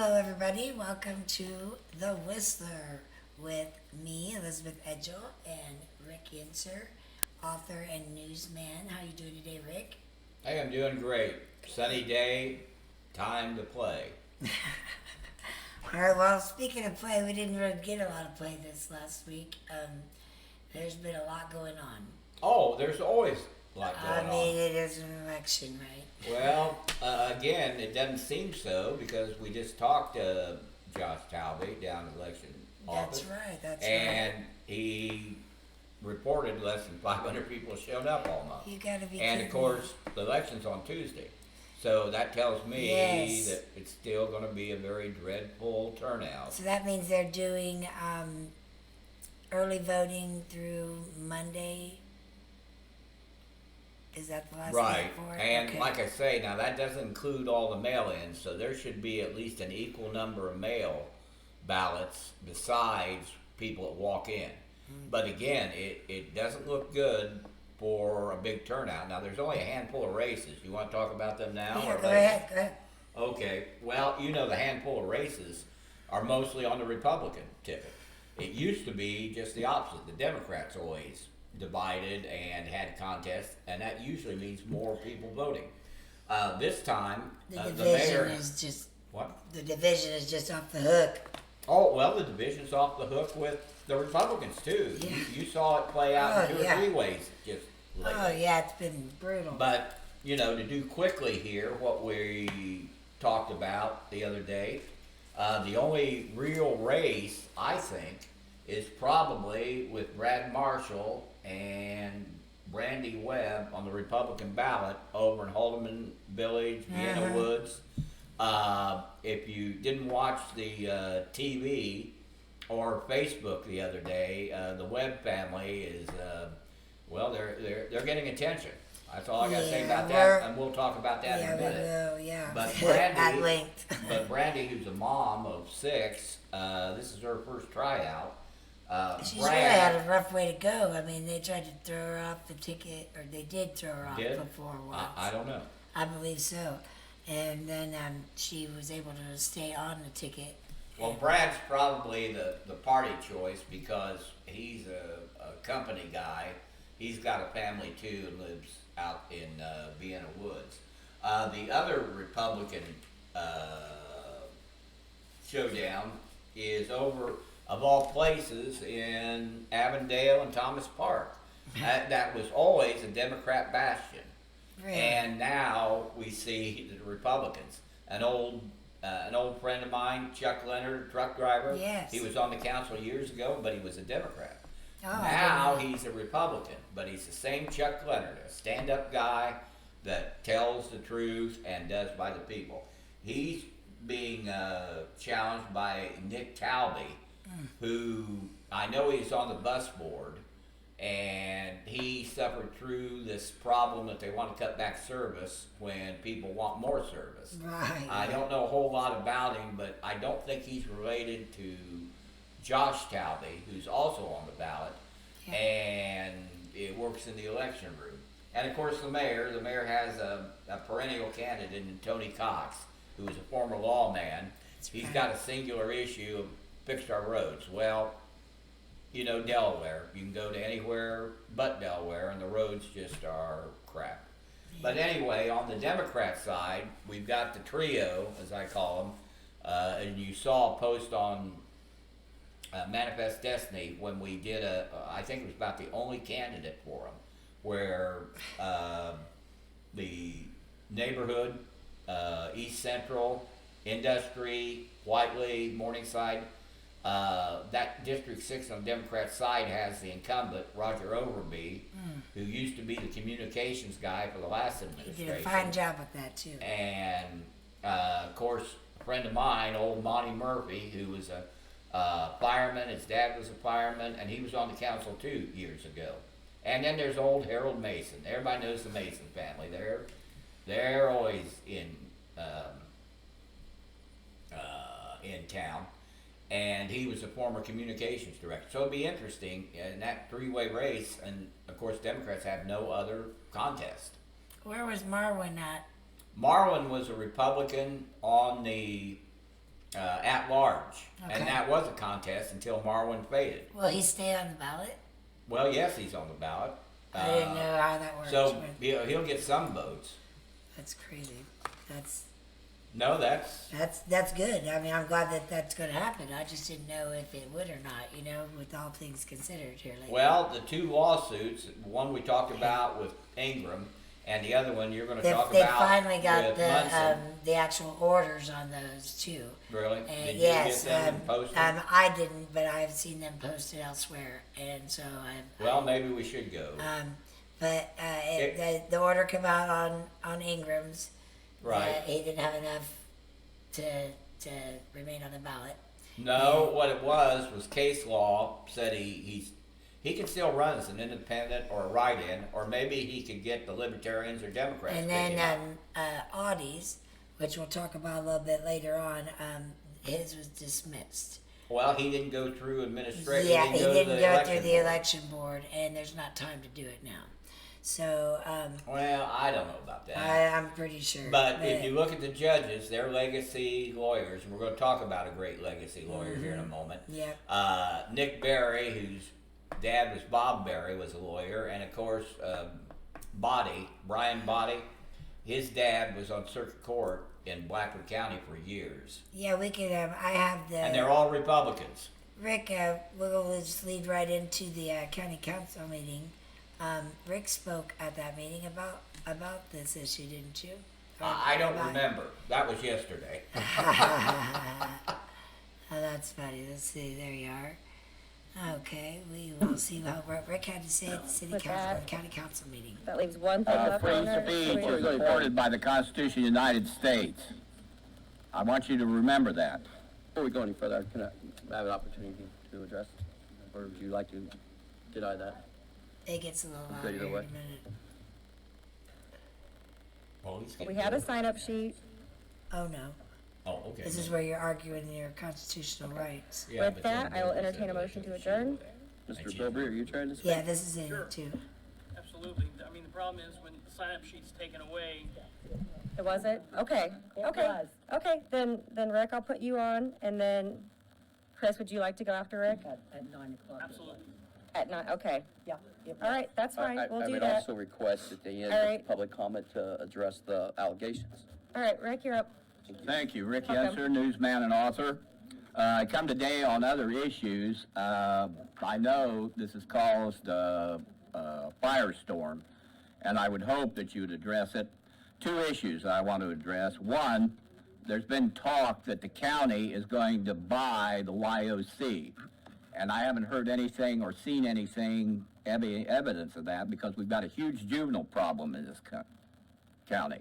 Hello, everybody. Welcome to The Whistler with me, Elisabeth Edgell, and Rick Yencer, author and newsman. How you doing today, Rick? Hey, I'm doing great. Sunny day, time to play. All right. Well, speaking of play, we didn't really get a lot of play this last week. There's been a lot going on. Oh, there's always a lot I going mean, on. it is an election, right? Well, again, it doesn't seem so because we just talked to Josh Talby down at the election office. That's right. That's and right. he reported less than 500 people showed up all month. You got to be. And of kidding. course, the election's on Tuesday. So that tells me Yes. that it's still going to be a very dreadful turnout. So that means they're doing early voting through Monday. Is that the last Right, date for it? and Okay. like I say, now that doesn't include all the mail-ins, so there should be at least an equal number of mail ballots besides people that walk in. But again, it doesn't look good for a big turnout. Now, there's only a handful of races. You want to talk about them now? Yeah, or go later? ahead. Go ahead. Okay, well, you know the handful of races are mostly on the Republican ticket. It used to be just the opposite. The Democrats always divided and had contests, and that usually means more people voting. This time, The the division mayor... is just What? the division is just off the hook. Oh, well, the division's off the hook with the Republicans, too. Yeah. You saw it play out in Oh, two yeah. or three ways just lately. Oh yeah, it's been brutal. But, you know, to do quickly here what we talked about the other day, the only real race, I think, is probably with Brad Marshall and Brandy Webb on the Republican ballot over in Haldeman Village, Vienna Woods. If you didn't watch the TV or Facebook the other day, the Webb family is, well, they're getting attention. That's all I got to say about that, and we'll talk about that in yeah, a minute. we will. Yeah, But at Brandy, length. but Brandy, who's a mom of 6, this is her first tryout. She's Brad, really had a rough way to go. I mean, they tried to throw her off the ticket, or they did throw her off Did? before once. I don't know. I believe so. And then she was able to stay on the ticket. Well, Brad's probably the party choice because he's a company guy. He's got a family too and lives out in Vienna Woods. The other Republican showdown is over, of all places, in Avondale and Thomas Park. That was always a Democrat bastion. Really? And now we see the Republicans. An old friend of mine, Chuck Leonard, truck driver. Yes. He was on the council years ago, but he was a Democrat. Oh, I Now didn't know. he's a Republican, but he's the same Chuck Leonard, a stand-up guy that tells the truth and does by the people. He's being challenged by Nick Talby, who I know he's on the bus board, and he suffered through this problem that they want to cut back service when people want more service. Right. I don't know a whole lot about him, but I don't think he's related to Josh Talby, who's also on the ballot, Yeah. and it works in the election room. And of course, the mayor has a perennial candidate in Tony Cox, who is a former lawman. He's right. got a singular issue of fixed our roads. Well, you know, Delaware, you can go to anywhere but Delaware, and the roads just are crap. But anyway, on the Democrat side, we've got the trio, as I call them, and you saw a post on Manifest Destiny when we did I think it was about the only candidate for them, where the neighborhood, East Central, Industry, Whiteley, Morningside, that District 6 on the Democrat side has the incumbent, Roger Overby, who used to be the communications guy for the last He administration. did a fine job with that too. And of course, a friend of mine, old Monty Murphy, who was a fireman. His dad was a fireman, and he was on the council 2 years ago. And then there's old Harold Mason. Everybody knows the Mason family. They're always in town. And he was a former communications director. So it'd be interesting in that three-way race. And of course, Democrats have no other contest. Where was Marwin at? Marlin was a Republican on the at large, Okay. and that was a contest until Marwin faded. Will he stay on the ballot? Well, yes, he's on the ballot. I didn't know how that works. So but he'll get some votes. that's crazy. That's No, that's That's good. I mean, I'm glad that that's going to happen. I just didn't know if it would or not, with all things considered here lately. well, the two lawsuits. One we talked about with Ingram, and the other one you're going to talk They about finally got with Munson. the actual orders on those too. Really? And Did you yes, get them posted? I didn't, but I've seen them posted elsewhere, and so Well, maybe we should go. But the order came out on Ingram's. Right. He didn't have enough to remain on the ballot. No, what it was case law said he can still run as an independent or a write-in, or maybe he could get the Libertarians or Democrats. And picking then him. Audie's, which we'll talk about a little bit later on, his was dismissed. Well, he didn't go through administration. Yeah, he didn't to the go through the board. election board, and there's not time to do it now. So Well, I don't know about that. I'm pretty sure. But if you look at the judges, they're legacy lawyers, and we're going to talk about a great legacy lawyer here in a moment. Yep. Nick Berry, whose dad was Bob Berry, was a lawyer, and of course, Brian Body, his dad was on circuit court in Blackwood County for years. Yeah, we could. I have the. And they're all Republicans. Rick, we'll just lead right into the county council meeting. Rick spoke at that meeting about this issue, didn't you? I don't remember. That was yesterday. Oh, that's funny. Let's see. There you are. Okay, we will see what Rick had to say at the city With council, that- county council meeting. That leaves one thing left Free on there. speech is supported by the Constitution of the United States. I want you to remember that. Before we go any further, can I have an opportunity to address, or would you like to deny that? It gets a little louder Good either in a way. minute. Oh, he's We getting had a good. sign-up sheet. Oh no, Oh, okay. this is where you're arguing your constitutional rights. Yeah, With but that, then I will there's entertain a that motion to issue adjourn. with that. Mr. Bilbrey, are you trying to speak? Yeah, this is in Sure. it too. Absolutely. I mean, the problem is when the sign-up sheet's taken away, It was it? Okay, okay. Okay, then Rick, I'll put you on, and then Chris, would you like to go after Rick? At 9 o'clock. absolutely. At 9, okay. Yeah. Yep. All right, that's fine, we'll I do would that. also request at the end All of right. public comment to address the allegations. All right, Rick, you're up. Thank you. Rick Welcome. Yencer, newsman and author. I come today on other issues. I know this has caused a firestorm, and I would hope that you would address it. Two issues I want to address. One, there's been talk that the county is going to buy the YOC, and I haven't heard anything or seen anything, evidence of that, because we've got a huge juvenile problem in this county.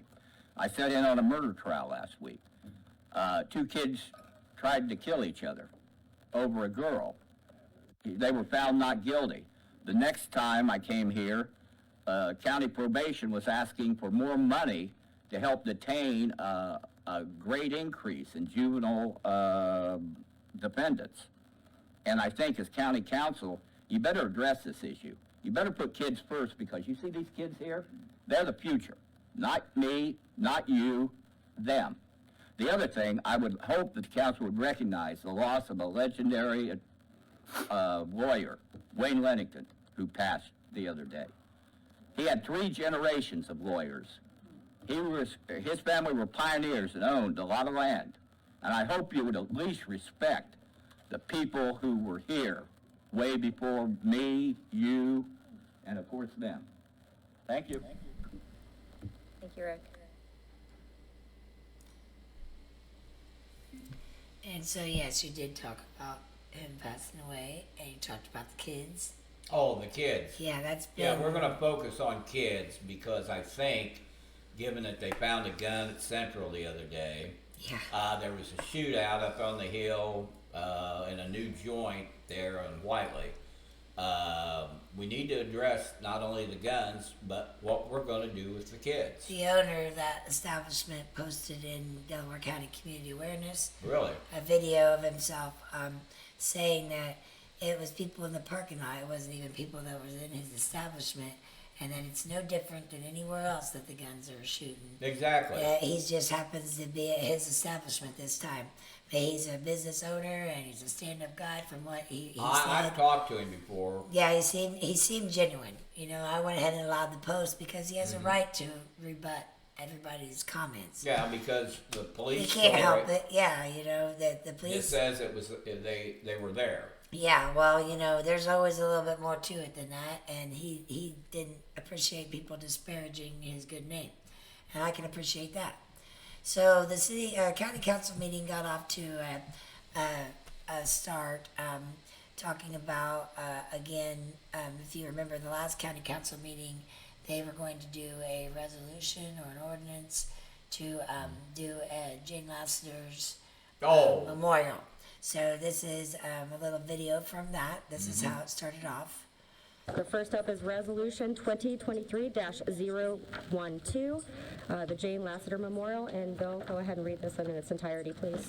I sat in on a murder trial last week. Two kids tried to kill each other over a girl. They were found not guilty. The next time I came here, county probation was asking for more money to help detain a great increase in juvenile defendants. And I think as county council, you better address this issue. You better put kids first, because you see these kids here, they're the future. Not me, not you, them. The other thing, I would hope that the council would recognize the loss of a legendary lawyer, Wayne Lennington, who passed the other day. He had 3 generations of lawyers. His family were pioneers and owned a lot of land. And I hope you would at least respect the people who were here way before me, you, and of course them. Thank you. Thank you, Rick. And so yes, you did talk about him passing away, and you talked about the kids. Oh, the kids. Yeah, that's been. Yeah, we're going to focus on kids because I think, given that they found a gun at Central the other day, Yeah. there was a shootout up on the hill in a new joint there in Whiteley. We need to address not only the guns, but what we're going to do with the kids. The owner of that establishment posted in Delaware County Community Awareness Really? a video of himself saying that it was people in the parking lot. It wasn't even people that was in his establishment, and that it's no different than anywhere else that the guns are shooting. Exactly. He just happens to be at his establishment this time. But he's a business owner and he's a stand-up guy from what he said. I've talked to him before. Yeah, he seemed genuine. You know, I went ahead and allowed the post because he has a right to rebut everybody's comments. Yeah, because the police. He can't help it. Yeah, you know that the It police. says it was they were there. Yeah, well, you know, there's always a little bit more to it than that, and he didn't appreciate people disparaging his good name, and I can appreciate that. So the county council meeting got off to a start, talking about again, if you remember the last county council meeting, they were going to do a resolution or an ordinance to do Jane Lassiter's memorial. So this is a little video from that. This is how it started off. The first up is Resolution 2023-012, the Jane Lassiter Memorial. And Bill, go ahead and read this in its entirety, please.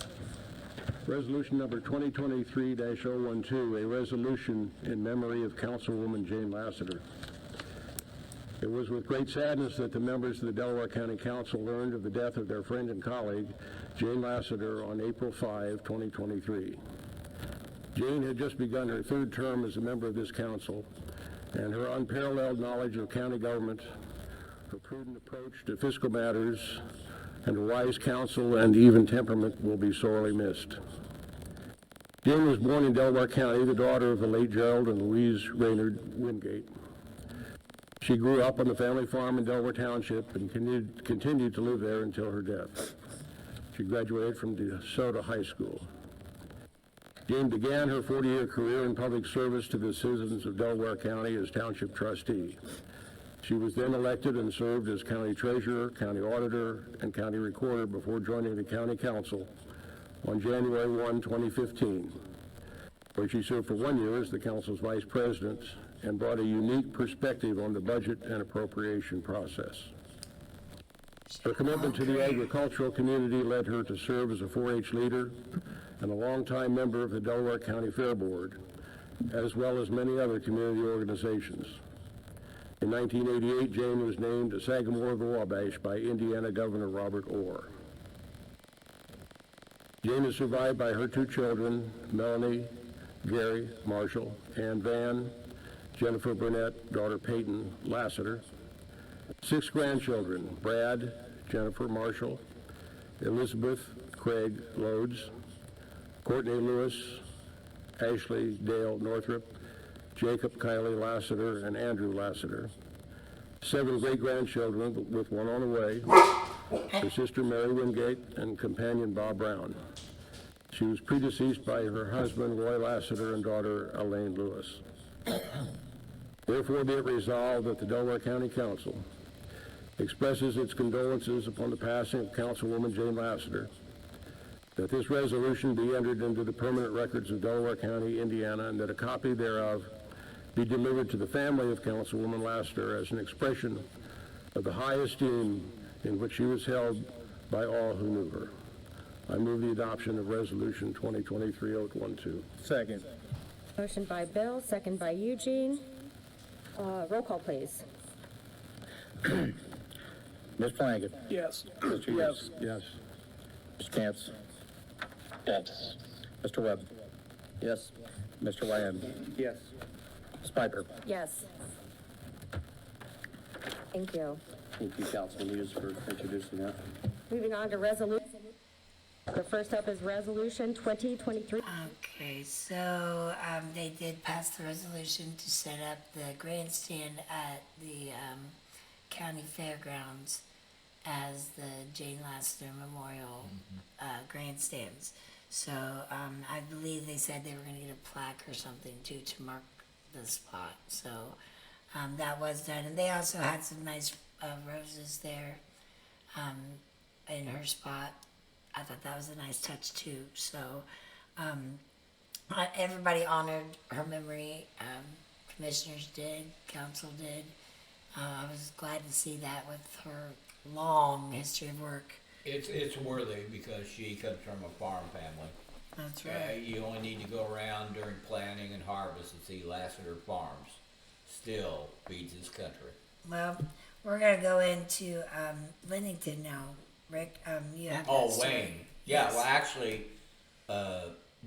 Resolution number 2023-012, a resolution in memory of Councilwoman Jane Lassiter. It was with great sadness that the members of the Delaware County Council learned of the death of their friend and colleague, Jane Lassiter, on April 5, 2023. Jane had just begun her third term as a member of this council, and her unparalleled knowledge of county government, her prudent approach to fiscal matters, and a wise counsel and even temperament will be sorely missed. Jane was born in Delaware County, the daughter of the late Gerald and Louise Raynard Wingate. She grew up on the family farm in Delaware Township and continued to live there until her death. She graduated from DeSoto High School. Jane began her 40-year career in public service to the citizens of Delaware County as township trustee. She was then elected and served as county treasurer, county auditor, and county recorder before joining the county council on January 1, 2015, where she served for 1 year as the council's vice president and brought a unique perspective on the budget and appropriation process. Her commitment to the agricultural community led her to serve as a 4-H leader and a longtime member of the Delaware County Fair Board, as well as many other community organizations. In 1988, Jane was named a Sagamore of the Wabash by Indiana Governor Robert Orr. Jane is survived by her 2 children, Melanie, Gary, Marshall, Ann Van, Jennifer Burnett, daughter Peyton Lassiter, 6 grandchildren, Brad, Jennifer Marshall, Elisabeth, Craig Loads, Courtney Lewis, Ashley Dale Northrup, Jacob Kylie Lassiter, and Andrew Lassiter. 7 great-grandchildren with 1 on the way, her sister Mary Wingate and companion Bob Brown. She was predeceased by her husband Roy Lassiter and daughter Elaine Lewis. Therefore be it resolved that the Delaware County Council expresses its condolences upon the passing of Councilwoman Jane Lassiter, that this resolution be entered into the permanent records of Delaware County, Indiana, and that a copy thereof be delivered to the family of Councilwoman Lassiter as an expression of the high esteem in which she was held by all who knew her. I move the adoption of Resolution 2023-012. Second. Motion by Bill, second by Eugene. Roll call, please. Ms. Flanagan. Yes. Mr. Hughes. Yes. Mr. Cantz. Yes. Mr. Webb. Yes. Mr. Lamb. Yes. Ms. Piper. Yes. Thank you. Thank you, Councilman Hughes, for introducing that. Moving on to resolution. The first up is Resolution 2023. Okay, so they did pass the resolution to set up the grandstand at the county fairgrounds as the Jane Lassiter Memorial grandstands. So I believe they said they were going to get a plaque or something too to mark the spot. So that was done, and they also had some nice roses there in her spot. I thought that was a nice touch too. So everybody honored her memory. Commissioners did, council did. I was glad to see that with her long history of work. It's worthy because she comes from a farm family. That's right. You only need to go around during planting and harvest and see Lassiter Farms still feeds this country. Well, we're gonna go into Linnington now. Rick, you have that Oh, story. Wayne. Yeah, Yes. well, actually,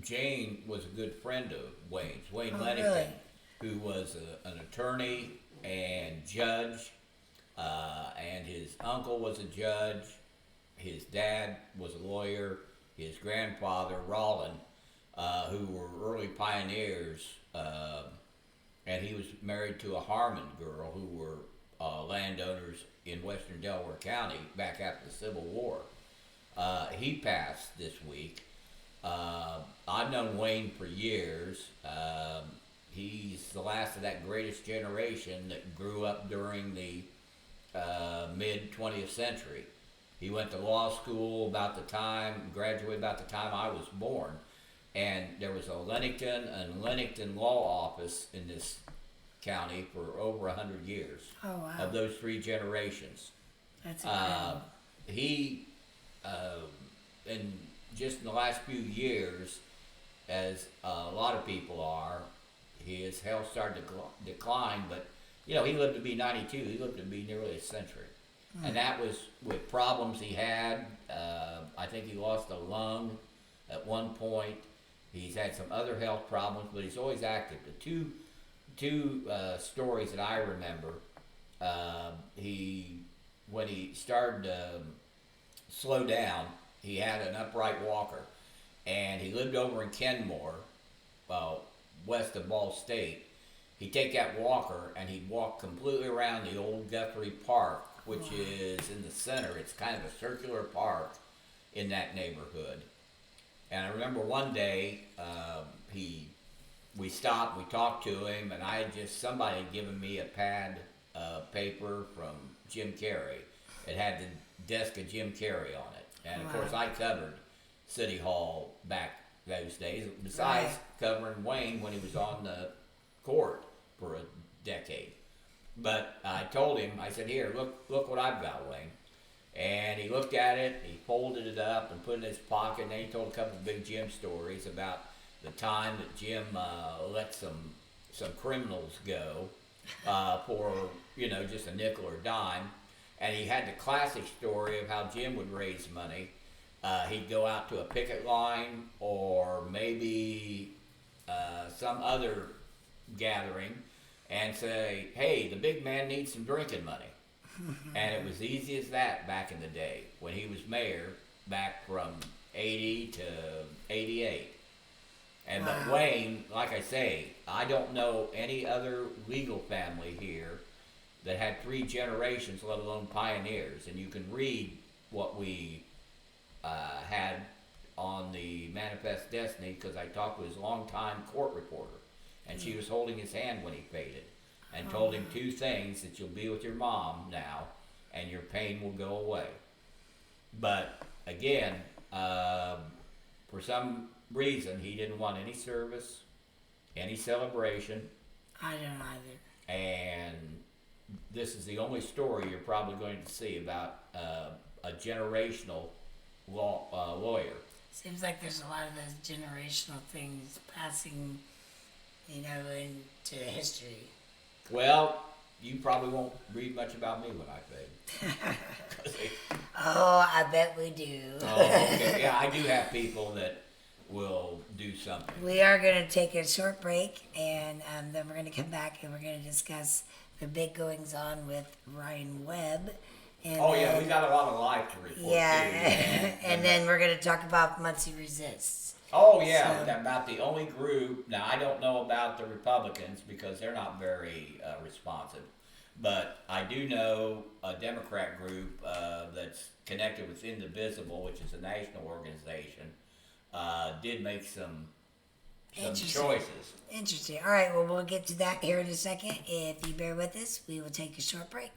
Jane was a good friend of Wayne's. Wayne Oh, Lennington, really? who was an attorney and judge, and his uncle was a judge. His dad was a lawyer. His grandfather, Rollin, who were early pioneers, and he was married to a Harmon girl who were landowners in western Delaware County back after the Civil War. He passed this week. I've known Wayne for years. He's the last of that greatest generation that grew up during the mid 20th century. He went to law school graduated about the time I was born. And there was a Lennington law office in this county for over 100 years. Oh, wow. Of those three generations. That's incredible. He, in just in the last few years, as a lot of people are, his health started to decline, but he lived to be 92. He lived to be nearly a century. And that was with problems he had. I think he lost a lung at one point. He's had some other health problems, but he's always active. The two stories that I remember, when he started to slow down, he had an upright walker, and he lived over in Kenmore, west of Ball State. He'd take that walker and he'd walk completely around the old Guthrie Park, which is in the center. It's kind of a circular park in that neighborhood. And I remember one day, we stopped, we talked to him, and somebody had given me a pad of paper from Jim Carrey. It had the desk of Jim Carrey on it. And of course I covered City Hall back those days, besides covering Wayne when he was on the court for a decade. But I told him, I said, here, look what I've got, Wayne. And he looked at it, he folded it up and put it in his pocket, and then he told a couple of Big Jim stories about the time that Jim let some criminals go for, just a nickel or dime. And he had the classic story of how Jim would raise money. He'd go out to a picket line or maybe some other gathering and say, hey, the big man needs some drinking money. And it was easy as that back in the day when he was mayor, back from 80 to 88. But Wayne, like I say, I don't know any other legal family here that had three generations, let alone pioneers. And you can read what we had on the Manifest Destiny, because I talked to his longtime court reporter, and she was holding his hand when he faded, and told him two things: that you'll be with your mom now, and your pain will go away. But again, for some reason, he didn't want any service, any celebration, I don't either. and this is the only story you're probably going to see about a generational lawyer. Seems like there's a lot of those generational things passing, into history. Well, you probably won't read much about me when I fade. Oh, I bet we do. Oh, okay. Yeah, I do have people that will do something. We are going to take a short break, and then we're going to come back and we're going to discuss the big goings on with Ryan Webb. And Oh yeah, we got a lot of life to report. yeah, too. and then we're going to talk about Muncie Resists. Oh yeah, So- about the only group. Now I don't know about the Republicans because they're not very responsive, but I do know a Democrat group that's connected with Indivisible, which is a national organization, did make some Interesting. choices. Interesting. All right, well, we'll get to that here in a second. If you bear with us, we will take a short break.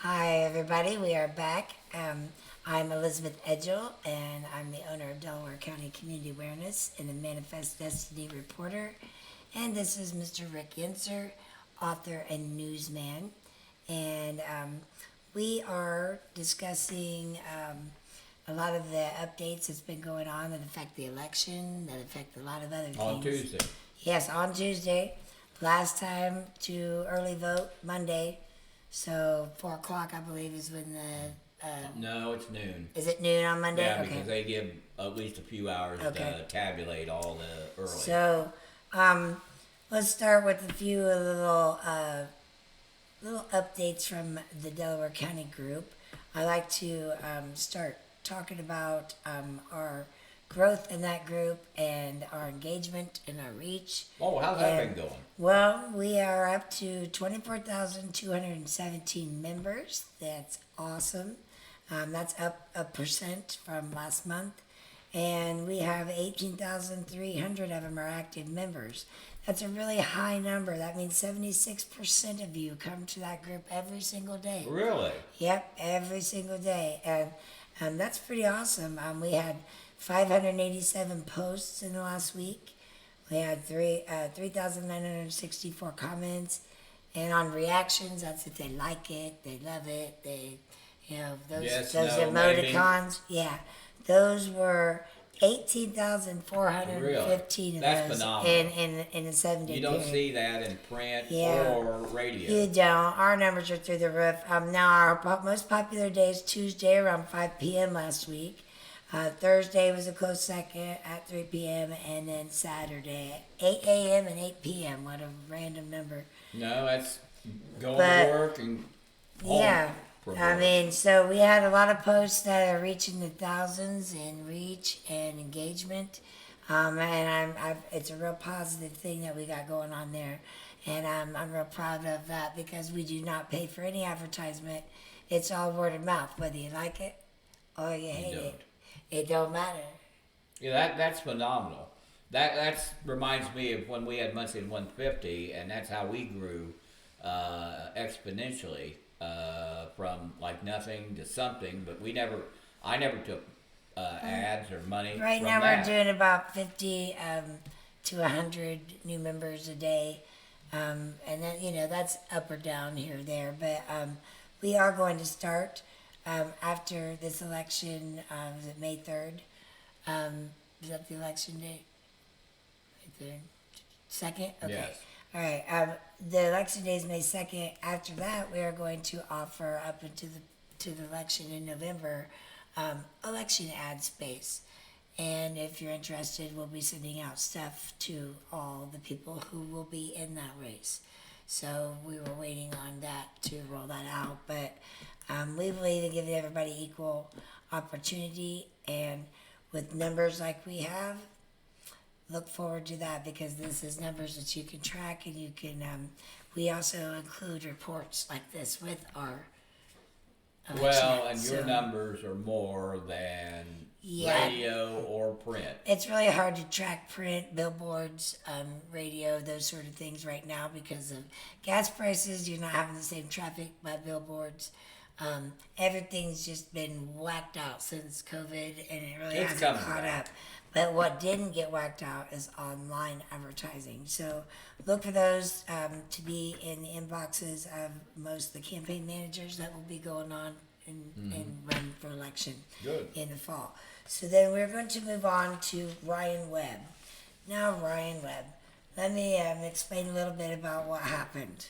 Hi, everybody. We are back. I'm Elisabeth Edgell, and I'm the owner of Delaware County Community Awareness and the Manifest Destiny Reporter. And this is Mr. Rick Yencer, author and newsman. And we are discussing a lot of the updates that's been going on that affect the election, that affect a lot of other things. On Tuesday. Yes, on Tuesday. Last time to early vote, Monday. So 4 o'clock, I believe, is when the. No, it's noon. Is it noon on Monday? Yeah, Okay. because they give at least a few hours Okay. to tabulate all the early. So, let's start with a few little updates from the Delaware County group. I like to start talking about our growth in that group and our engagement and our reach. Oh, how's that And- been going? Well, we are up to 24,217 members. That's awesome. That's up 1% from last month. And we have 18,300 of them are active members. That's a really high number. That means 76% of you come to that group every single day. Really? Yep, every single day. And that's pretty awesome. We had 587 posts in the last week. We had 3,964 comments. And on reactions, that's if they like it, they love it, they, those, Yes, those no, maybe. emoticons. Yeah, those were 18,415 Really? of That's those phenomenal. in a 7-day You don't period. see that in print Yeah. or radio. You don't. Our numbers are through the roof. Now, our most popular day is Tuesday around 5 p.m. last week. Thursday was a close second at 3 p.m. And then Saturday at 8 a.m. and 8 p.m. What a random number. No, that's going But- to work and home Yeah. from I work. mean, so we had a lot of posts that are reaching the thousands in reach and engagement. And it's a real positive thing that we got going on there. And I'm real proud of that because we do not pay for any advertisement. It's all word of mouth, whether you like it or you hate don't. it. It don't matter. Yeah, that's phenomenal. That reminds me of when we had Muncie in 150, and that's how we grew exponentially from like nothing to something. But I never took ads or money. Right from now that. we're doing about 50 to 100 new members a day. And then, that's up or down here or there. But we are going to start after this election. Was it May 3rd? Is that the election date? May 3rd? 2nd? Okay. Yes. All right. The election day is May 2nd. After that, we are going to offer up into the election in November election ad space. And if you're interested, we'll be sending out stuff to all the people who will be in that race. So we were waiting on that to roll that out. But we believe in giving everybody equal opportunity. And with numbers like we have, look forward to that because this is numbers that you can track and you can, we also include reports like this with our election Well, ads. and your So numbers are more than Yeah. radio or print. it's really hard to track print, billboards, radio, those sort of things right now because of gas prices. You're not having the same traffic by billboards. Everything's just been whacked out since COVID and it really It's hasn't coming caught back. up. But what didn't get whacked out is online advertising. So look for those to be in the inboxes of most of the campaign managers that will be going on and run for election Good. in the fall. So then we're going to move on to Ryan Webb. Now, Ryan Webb, let me explain a little bit about what happened.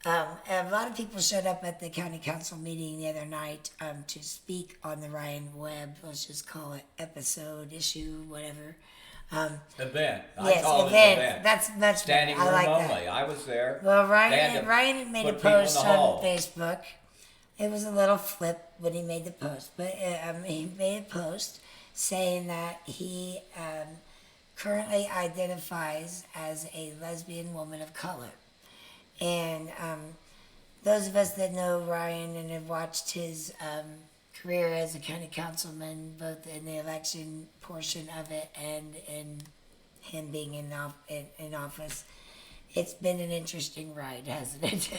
A lot of people showed up at the county council meeting the other night to speak on the Ryan Webb, let's just call it episode, issue, whatever. Event. I Yes, call it event. an event. That's much Standing better. I room like only. that. I was there. Well, They had to Ryan had made a put people in post the on hall. Facebook. It was a little flip when he made the post, but he made a post saying that he currently identifies as a lesbian woman of color. And those of us that know Ryan and have watched his career as a county councilman, both in the election portion of it and in him being in office, it's been an interesting ride, hasn't it?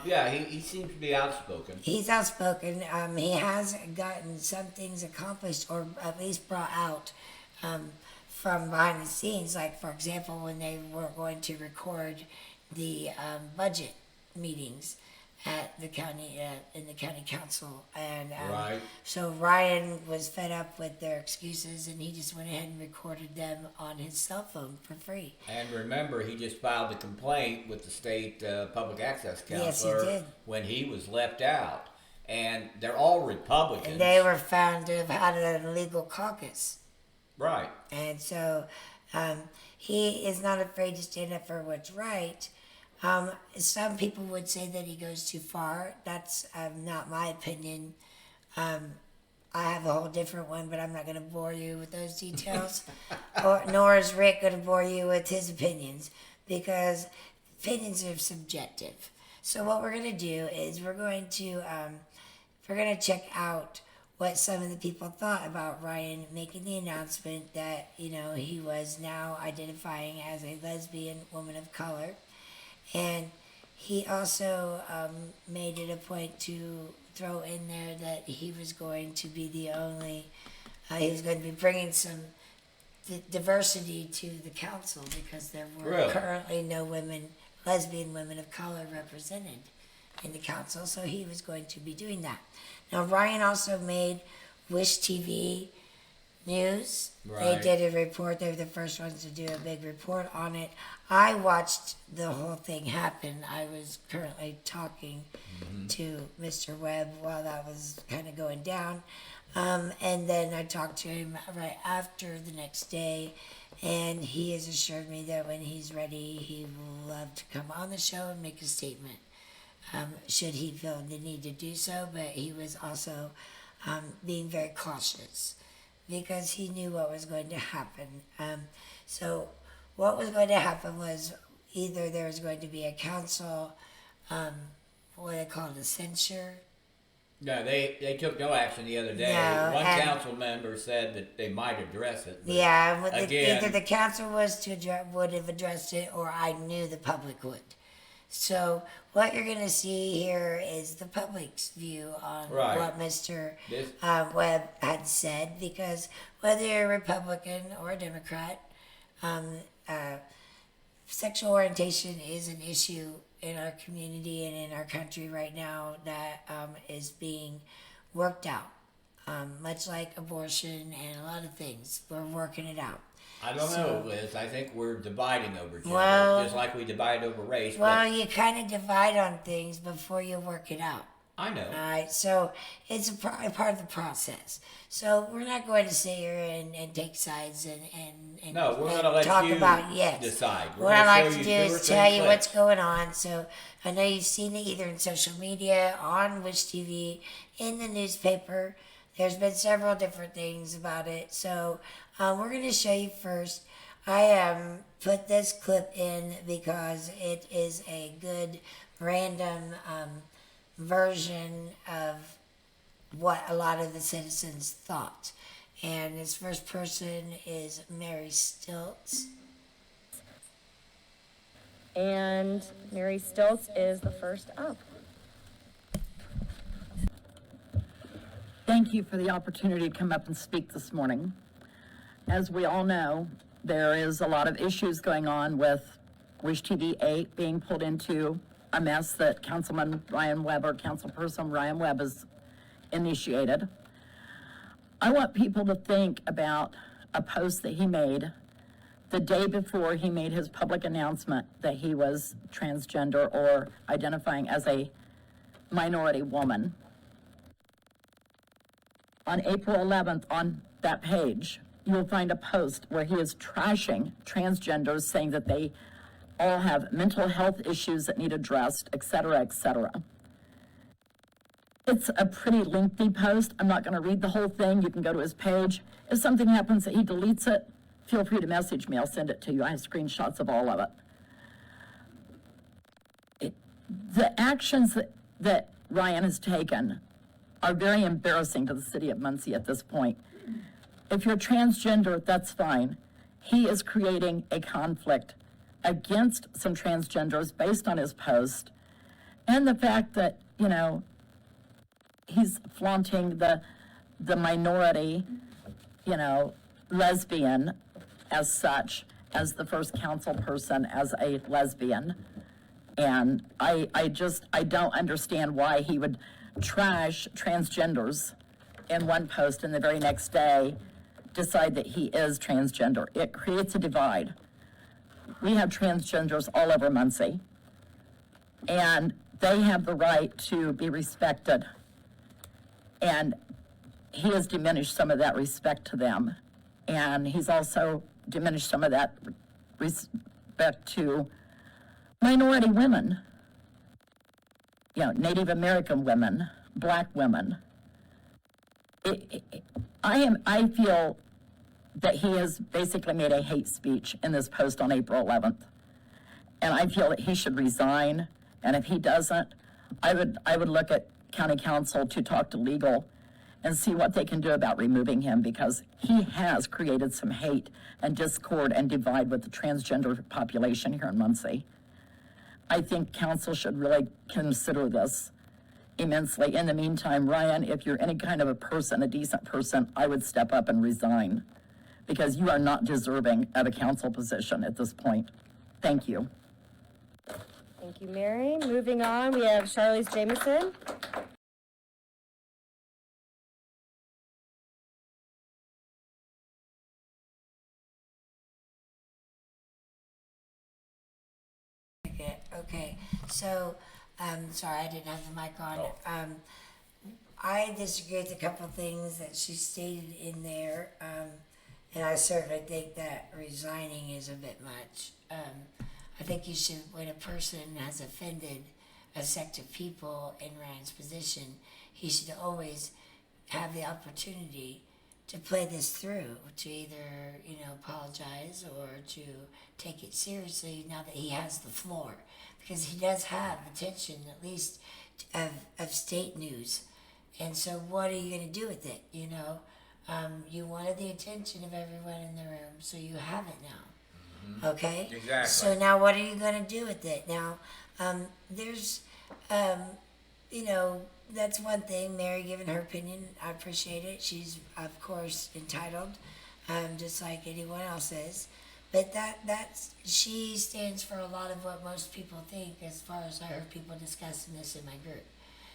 Yeah, he seems to be outspoken. He's outspoken. He has gotten some things accomplished, or at least brought out from behind the scenes. Like, for example, when they were going to record the budget meetings at the county in the county council, and Right. so Ryan was fed up with their excuses, and he just went ahead and recorded them on his cell phone for free. And remember, he just filed a complaint with the state public access Yes, he counselor did. when he was left out. And they're all Republicans. And they were found to have had an illegal caucus. Right. And so he is not afraid to stand up for what's right. Some people would say that he goes too far. That's not my opinion. I have a whole different one, but I'm not going to bore you with those details. Nor is Rick going to bore you with his opinions, because opinions are subjective. So what we're going to do is we're going to check out what some of the people thought about Ryan making the announcement that, he was now identifying as a lesbian woman of color. And he also made it a point to throw in there that he was going to be he was going to be bringing some diversity to the council, because there were Really? currently no lesbian women of color represented in the council, so he was going to be doing that. Now, Ryan also made Wish TV news. Right. They did a report. They were the first ones to do a big report on it. I watched the whole thing happen. I was currently talking to Mr. Webb while that was kind of going down. And then I talked to him right after the next day, and he has assured me that when he's ready, he will love to come on the show and make a statement, should he feel the need to do so. But he was also being very cautious, because he knew what was going to happen. So what was going to happen was either there was going to be a council, what they call it, a censure. No, they took no action the other day. No, One and- council member said that they might address it. But Yeah, again, either the council would have addressed it, or I knew the public would. So what you're going to see here is the public's view on Right. what Mr. This- Webb had said, because whether you're a Republican or a Democrat, sexual orientation is an issue in our community and in our country right now that is being worked out. Much like abortion and a lot of things, we're working it out. I don't know, Liz. I think we're dividing over gender, Well- just like we divide over race. Well, you kind of divide on things before you work it out. I know. All right, so it's a part of the process. So we're not going to sit here and take sides and No, we're and gonna let talk you about yes. decide. We're What I gonna like show to you do two or is three tell you what's clips. going on. So I know you've seen it either in social media, on Wish TV, in the newspaper. There's been several different things about it. So we're going to show you first. I put this clip in because it is a good random version of what a lot of the citizens thought. And this first person is Mary Stilts. And Mary Stilts is the first up. Thank you for the opportunity to come up and speak this morning. As we all know, there is a lot of issues going on with Wish TV 8 being pulled into a mess that Councilman Ryan Webb, or Councilperson Ryan Webb, has initiated. I want people to think about a post that he made the day before he made his public announcement that he was transgender or identifying as a minority woman. On April 11th, on that page, you'll find a post where he is trashing transgenders, saying that they all have mental health issues that need addressed, et cetera, et cetera. It's a pretty lengthy post. I'm not going to read the whole thing. You can go to his page. If something happens that he deletes it, feel free to message me. I'll send it to you. I have screenshots of all of it. The actions that Ryan has taken are very embarrassing to the city of Muncie at this point. If you're transgender, that's fine. He is creating a conflict against some transgenders based on his post, and the fact that, you know, he's flaunting the minority, you know, lesbian as such, as the first council person as a lesbian. And I don't understand why he would trash transgenders in one post and the very next day decide that he is transgender. It creates a divide. We have transgenders all over Muncie, and they have the right to be respected. And he has diminished some of that respect to them. And he's also diminished some of that respect to minority women, you know, Native American women, Black women. I feel that he has basically made a hate speech in this post on April 11th. And I feel that he should resign. And if he doesn't, I would look at county council to talk to legal and see what they can do about removing him, because he has created some hate and discord and divide with the transgender population here in Muncie. I think council should really consider this immensely. In the meantime, Ryan, if you're any kind of a person, a decent person, I would step up and resign, because you are not deserving of a council position at this point. Thank you. Thank you, Mary. Moving on, we have Charlize Jamison. Okay, so, sorry, I didn't have the mic on. I disagree with a couple of things that she stated in there, and I certainly think that resigning is a bit much. I think you should, when a person has offended a sect of people in Ryan's position, he should always have the opportunity to play this through, to either, you know, apologize or to take it seriously now that he has the floor. Because he does have attention, at least, of state news. And so what are you going to do with it, you know? You wanted the attention of everyone in the room, so you have it now. Mm-hmm. Okay? Exactly. So now what are you going to do with it? Now, there's, you know, that's one thing, Mary giving her opinion. I appreciate it. She's, of course, entitled, just like anyone else is. But she stands for a lot of what most people think, as far as I heard people discussing this in my group.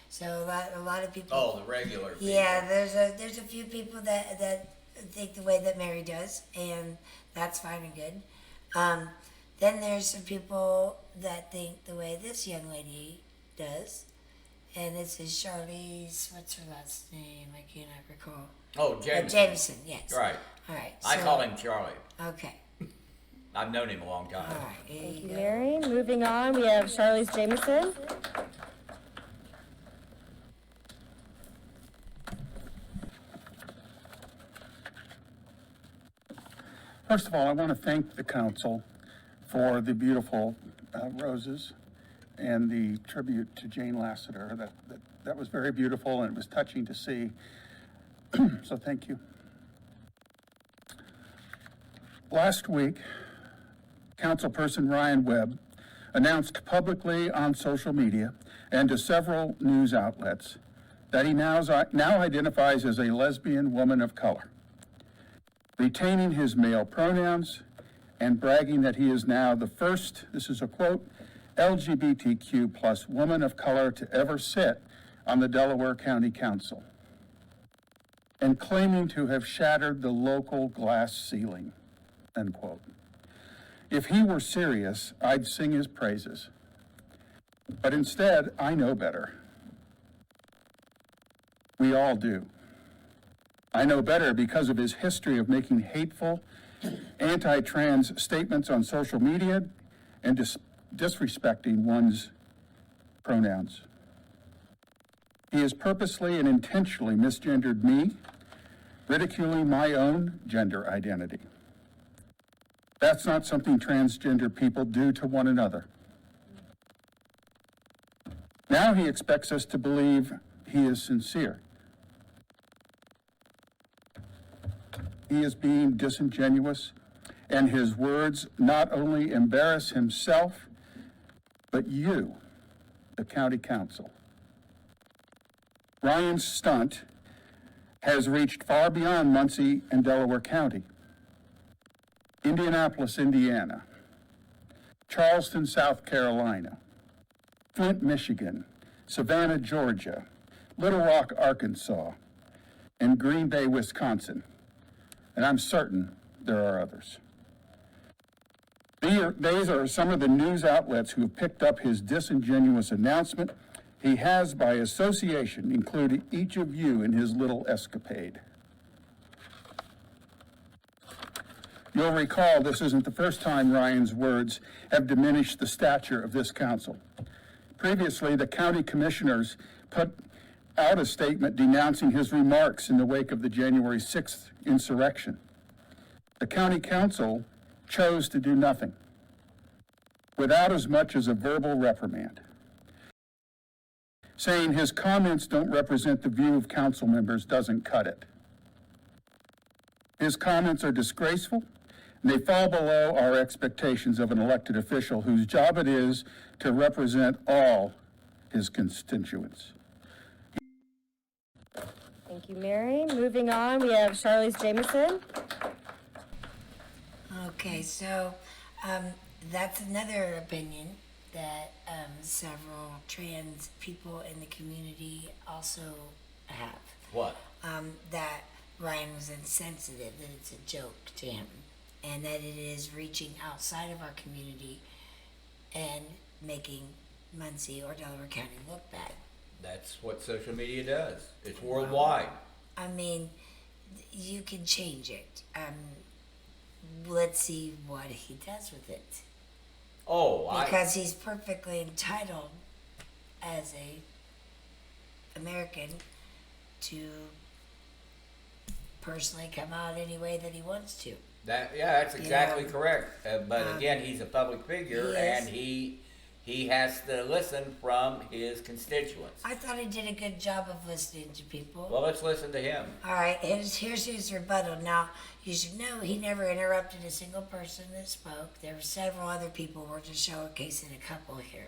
So a lot of people. Oh, the regular people. Yeah, there's a few people that think the way that Mary does, and that's fine and good. Then there's some people that think the way this young lady does, and this is Charlize. What's her last name? I cannot recall. Oh, Jameson. Jameson, yes. Right. All right. I call him Charlie. Okay. I've known him a long time. All right. Thank you, Mary. Moving on, we have Charlize Jamison. First of all, I want to thank the council for the beautiful roses and the tribute to Jane Lassiter. That was very beautiful, and it was touching to see. So thank you. Last week, Councilperson Ryan Webb announced publicly on social media and to several news outlets that he now identifies as a lesbian woman of color, retaining his male pronouns and bragging that he is now the first, this is a quote, LGBTQ plus woman of color to ever sit on the Delaware County Council, and claiming to have shattered the local glass ceiling, end quote. If he were serious, I'd sing his praises. But instead, I know better. We all do. I know better because of his history of making hateful, anti-trans statements on social media and disrespecting one's pronouns. He has purposely and intentionally misgendered me, ridiculing my own gender identity. That's not something transgender people do to one another. Now he expects us to believe he is sincere. He is being disingenuous and his words not only embarrass himself, but you, the county council. Ryan's stunt has reached far beyond Muncie and Delaware County. Indianapolis, Indiana, Charleston, South Carolina, Flint, Michigan, Savannah, Georgia, Little Rock, Arkansas, and Green Bay, Wisconsin. And I'm certain there are others. These are some of the news outlets who have picked up his disingenuous announcement. He has, by association, included each of you in his little escapade. You'll recall this isn't the first time Ryan's words have diminished the stature of this council. Previously, the county commissioners put out a statement denouncing his remarks in the wake of the January 6th insurrection. The county council chose to do nothing, without as much as a verbal reprimand, saying his comments don't represent the view of council members doesn't cut it. His comments are disgraceful, and they fall below our expectations of an elected official whose job it is to represent all his constituents. Thank you, Mary. Moving on, we have Charlize Jamison. Okay, so that's another opinion that several trans people in the community also have. What? That Ryan was insensitive, that it's a joke to him, and that it is reaching outside of our community and making Muncie or Delaware County look bad. That's what social media does. It's worldwide. I mean, you can change it. Let's see what he does with it. Because he's perfectly entitled as a American to personally come out any way that he wants to. That's exactly correct. But again, he's a public figure, and he has to listen from his constituents. I thought he did a good job of listening to people. Well, let's listen to him. All right, here's his rebuttal. Now, you should know he never interrupted a single person that spoke. There were several other people. We're just showcasing a couple here.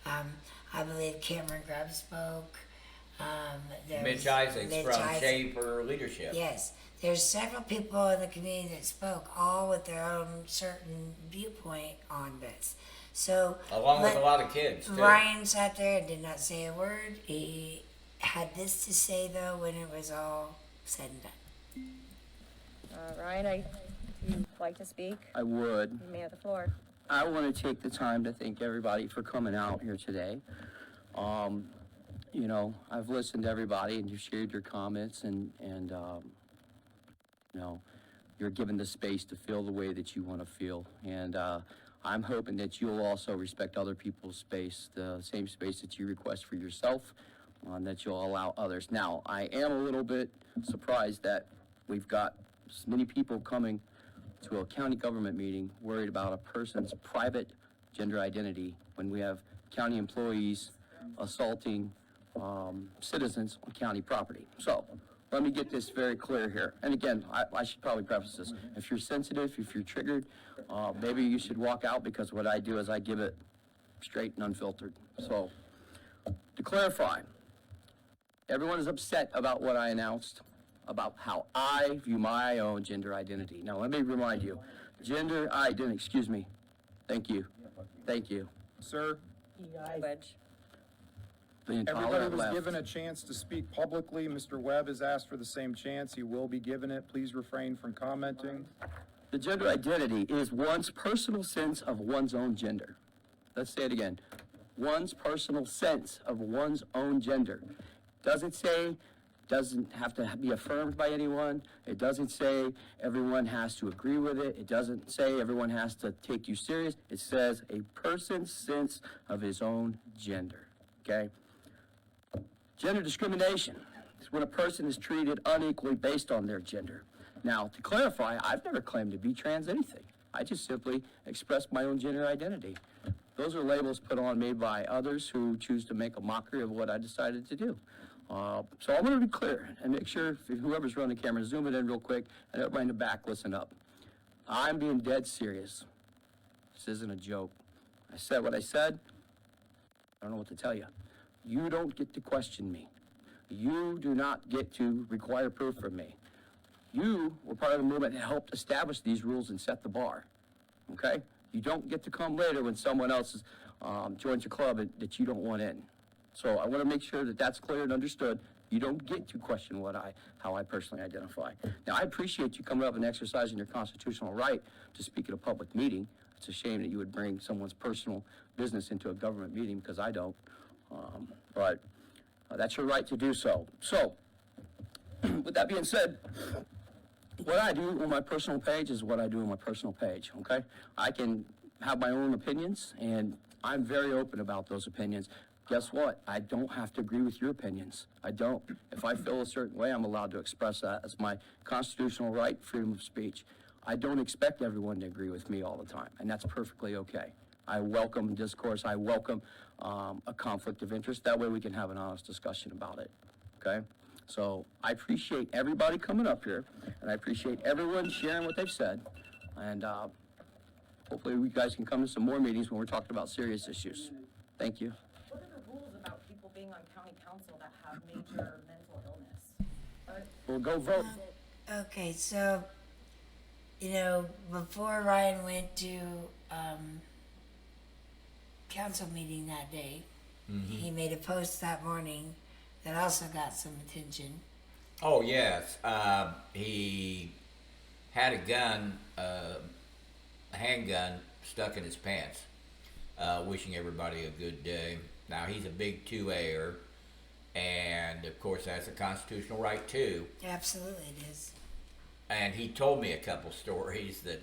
I believe Cameron Grubb spoke. Mitch Isaacs from Shaper Leadership. Yes. There's several people in the community that spoke, all with their own certain viewpoint on this. So, along with a lot of kids, too. Ryan sat there and did not say a word. He had this to say, though, when it was all said and done. Ryan, if you'd like to speak, I would. you may have the floor. I want to take the time to thank everybody for coming out here today. You know, I've listened to everybody and you've shared your comments and you know, you're given the space to feel the way that you want to feel. And I'm hoping that you'll also respect other people's space, the same space that you request for yourself, that you'll allow others. Now, I am a little bit surprised that we've got many people coming to a county government meeting worried about a person's private gender identity when we have county employees assaulting citizens on county property. So, let me get this very clear here. And again, I should probably preface this. If you're sensitive, if you're triggered, maybe you should walk out, because what I do is I give it straight and unfiltered. So, to clarify, everyone is upset about what I announced, about how I view my own gender identity. Now, let me remind you, gender identity, excuse me. Thank you. Thank you. Sir, Wedge. everybody was given a chance to speak publicly. Mr. Webb has asked for the same chance. He will be given it. Please refrain from commenting. The gender identity is one's personal sense of one's own gender. Let's say it again. One's personal sense of one's own gender. Doesn't have to be affirmed by anyone. It doesn't say everyone has to agree with it. It doesn't say everyone has to take you serious. It says a person's sense of his own gender, okay? Gender discrimination is when a person is treated unequally based on their gender. Now, to clarify, I've never claimed to be trans anything. I just simply express my own gender identity. Those are labels put on me by others who choose to make a mockery of what I decided to do. So I want to be clear and make sure if whoever's running the camera, zoom it in real quick, and everybody in the back, listen up. I'm being dead serious. This isn't a joke. I said what I said. I don't know what to tell you. You don't get to question me. You do not get to require proof from me. You were part of the movement that helped establish these rules and set the bar, okay? You don't get to come later when someone else is, joins a club that you don't want in. So I want to make sure that that's clear and understood. You don't get to question how I personally identify. Now, I appreciate you coming up and exercising your constitutional right to speak at a public meeting. It's a shame that you would bring someone's personal business into a government meeting, because I don't. But that's your right to do so. So, with that being said, what I do on my personal page is what I do on my personal page, okay? I can have my own opinions, and I'm very open about those opinions. Guess what? I don't have to agree with your opinions. I don't. If I feel a certain way, I'm allowed to express that. It's my constitutional right, freedom of speech. I don't expect everyone to agree with me all the time, and that's perfectly okay. I welcome discourse. I welcome a conflict of interest. That way we can have an honest discussion about it, okay? So I appreciate everybody coming up here, and I appreciate everyone sharing what they've said, and hopefully you guys can come to some more meetings when we're talking about serious issues. Thank you. What are the rules about people being on county council that have major mental illness? We'll go vote. Okay, so, you know, before Ryan went to council meeting that day, he made a post that morning that also got some attention. Oh, yes. He had a gun, a handgun, stuck in his pants, wishing everybody a good day. Now, he's a big 2A'er, and of course, that's a constitutional right, too. Absolutely, it is. And he told me a couple stories that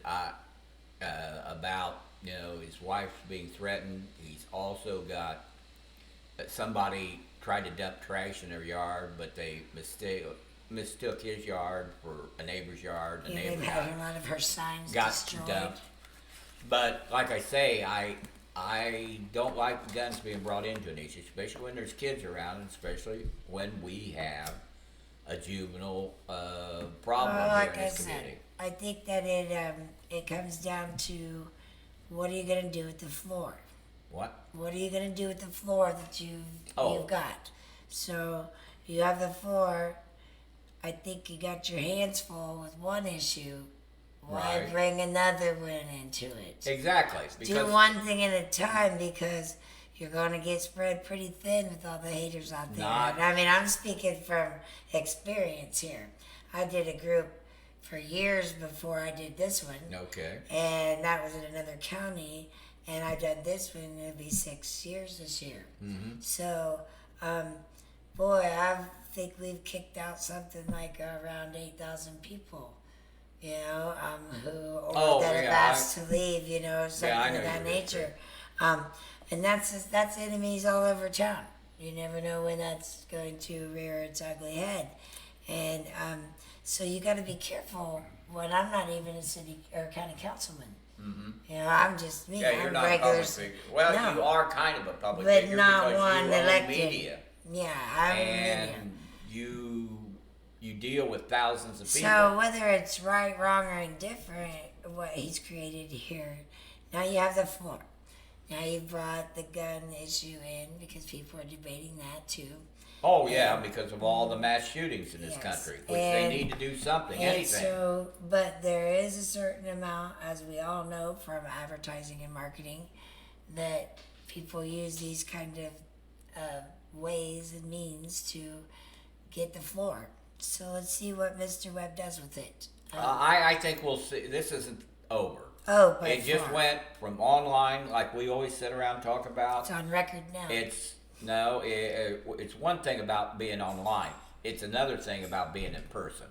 about, you know, his wife's being threatened. He's also got somebody tried to dump trash in their yard, but they mistook his yard for a neighbor's yard. Yeah, they've had a lot of her signs got destroyed. dumped. But like I say, I don't like the guns being brought into an issue, especially when there's kids around, and especially when we have a juvenile problem here in this community. I think that it comes down to, what are you going to do with the floor? What? What are you going to do with the floor that you've got? So you have the floor. I think you got your hands full with one issue. Why Right. bring another one into it? Exactly. Do one thing at a time, because you're going to get spread pretty thin with all the haters out there. Not- And I mean, I'm speaking from experience here. I did a group for years before I did this one. Okay. And that was in another county. And I've done this one, it'll be 6 years this year. Mm-hmm. So, boy, I think we've kicked out something like around 8,000 people, you know, that have asked to leave, you know, something of that nature. And that's enemies all over town. You never know when that's going to rear its ugly head. And so you got to be careful when I'm not even a city or county councilman. Mm-hmm. You know, I'm just me. Yeah, you're I'm not a regular. public figure. Well, No. you are kind of a public But figure not because one you own elected. media. Yeah, I'm in And media. you deal with thousands of people. So whether it's right, wrong, or indifferent, what he's created here, now you have the floor. Now you brought the gun issue in because people are debating that too. Oh yeah, because of all the mass shootings in this Yes. country, which And- they need to do something, And anything. so, but there is a certain amount, as we all know from advertising and marketing, that people use these kind of ways and means to get the floor. So let's see what Mr. Webb does with it. I think we'll see. This isn't over. Oh, by It just far. went from online, like we always sit around and talk about. It's on record now. It's one thing about being online. It's another thing about being in person.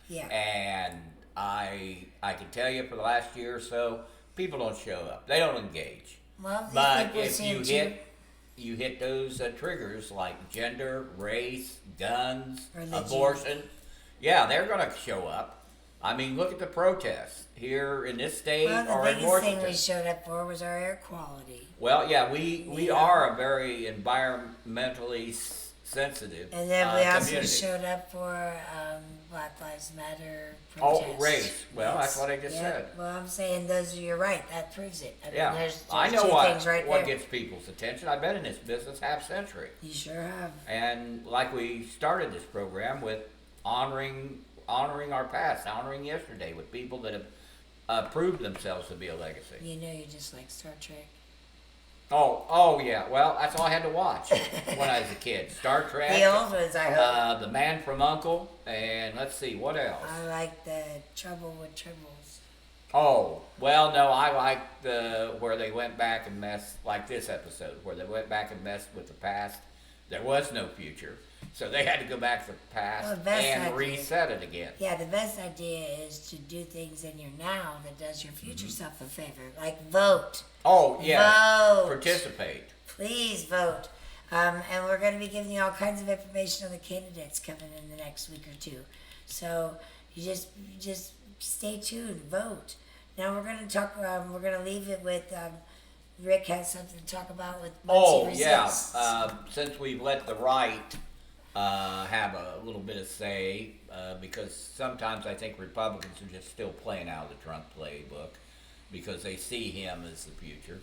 Yeah. And I can tell you for the last year or so, people don't show up. They don't engage. Well, these But people if seem you hit those triggers like gender, race, guns, Religion. abortion, yeah, they're going to show up. I mean, look at the protests here in this state Well, the or in biggest Washington. thing we showed up for was our air quality. Well, yeah, we Yeah. are a very environmentally sensitive And then we also community. showed up for Black Lives Matter Oh, protests. race. Well, that's what I just Yeah. said. Well, I'm saying you're right. That proves it. I mean, Yeah, there's I know two what things right what there. gets people's attention. I've been in this business half century, You sure have. and like we started this program with honoring our past, honoring yesterday with people that have proved themselves to be a legacy. You know, you just like Star Trek. Oh yeah. Well, that's all I had to watch when I was a kid. Star Trek. The old ones, I hope. The Man from U.N.C.L.E. and let's see what else. I like the Trouble with Tribbles. Oh, well, no, I like where they went back and messed, like this episode, where they went back and messed with the past. There was no future, so they had to go back to the past Well, that's and not reset it again. Yeah, the best idea is to do things in your now that does your future self a favor. Like vote. Oh, yeah. Vote. Participate. Please vote. And we're going to be giving you all kinds of information on the candidates coming in the next week or two. So you just stay tuned. Vote. Now we're going to talk. We're going to leave it with. Rick has something to talk about with. Oh, Muncie yeah. Resists. Since we've let the right have a little bit of say, because sometimes I think Republicans are just still playing out of the Trump playbook because they see him as the future.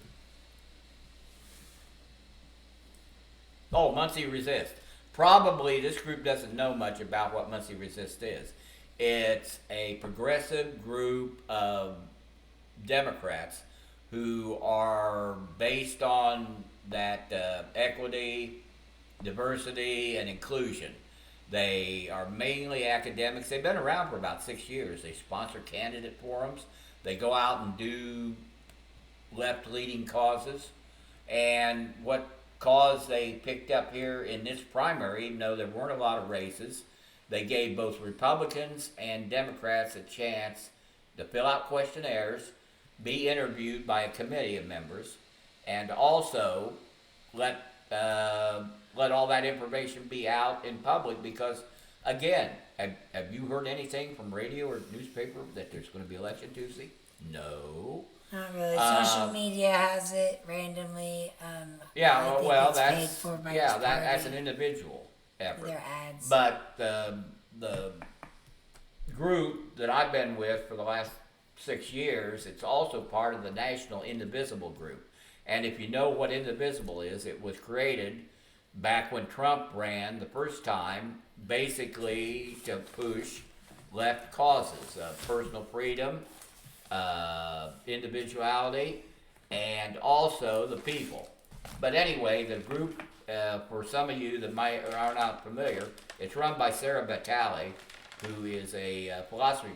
Oh, Muncie Resist. Probably this group doesn't know much about what Muncie Resist is. It's a progressive group of Democrats who are based on that equity, diversity, and inclusion. They are mainly academics. They've been around for about 6 years. They sponsor candidate forums. They go out and do left-leaning causes. And what cause they picked up here in this primary, even though there weren't a lot of races, they gave both Republicans and Democrats a chance to fill out questionnaires, be interviewed by a committee of members, and also let all that information be out in public because, again, have you heard anything from radio or newspaper that there's going to be election Tuesday? No. Not really. Social media has it randomly. Yeah, I think well, it's paid that's for by yeah, this that's an party. individual effort. Their ads. But the group that I've been with for the last 6 years, it's also part of the National Indivisible group. And if you know what Indivisible is, it was created back when Trump ran the first time, basically to push left causes of personal freedom, individuality, and also the people. But anyway, the group, for some of you that are not familiar, it's run by Sarah Batali, who is a philosophy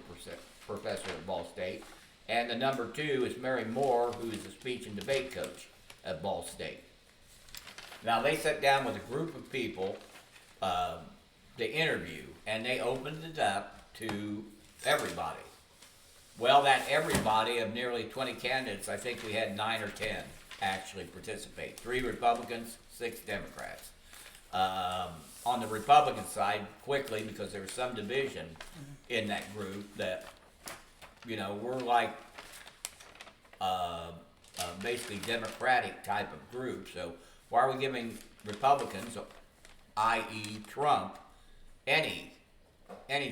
professor at Ball State, and the number 2 is Mary Moore, who is a speech and debate coach at Ball State. Now, they sat down with a group of people to interview, and they opened it up to everybody. Well, that everybody of nearly 20 candidates, I think we had 9 or 10 actually participate. 3 Republicans, 6 Democrats. On the Republican side, quickly, because there was some division in that group that, you know, we're like basically Democratic type of group. So why are we giving Republicans, i.e. Trump, any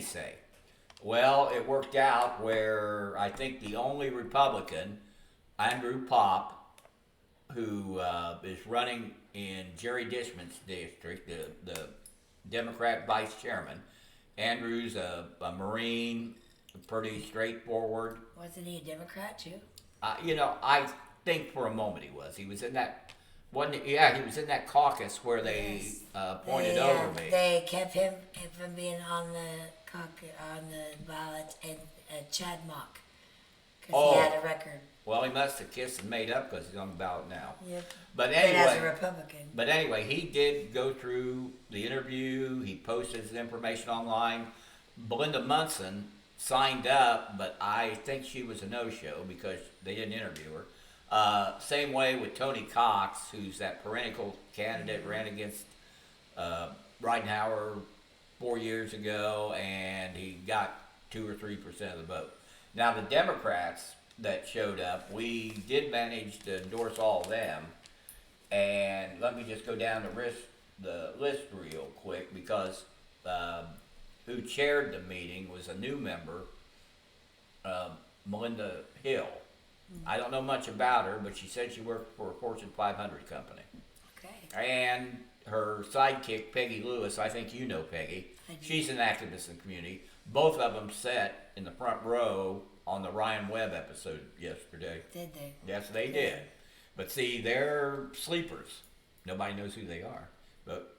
say? Well, it worked out where I think the only Republican, Andrew Pop, who is running in Jerry Dishman's district, the Democrat vice chairman. Andrew's a Marine, pretty straightforward. Wasn't he a Democrat too? You know, I think for a moment he was. He was in that. He was in that caucus where they pointed over me. They kept him from being on the ballot, and Chad Mock, because he had a record. Well, he must have kissed and made up because he's on the ballot now. Yep. But as a anyway, Republican. But anyway, he did go through the interview. He posted his information online. Belinda Munson signed up, but I think she was a no-show because they didn't interview her. Same way with Tony Cox, who's that perennial candidate, ran against Ridenhour 4 years ago, and he got 2 or 3% of the vote. Now, the Democrats that showed up, we did manage to endorse all of them. And let me just go down the list real quick, because who chaired the meeting was a new member, Melinda Hill. I don't know much about her, but she said she worked for a Fortune 500 company. Okay. And her sidekick, Peggy Lewis, I think you know Peggy. She's an activist in the community. Both of them sat in the front row on the Ryan Webb episode yesterday. Did they? Yes, they did. But see, they're sleepers. Nobody knows who they are. But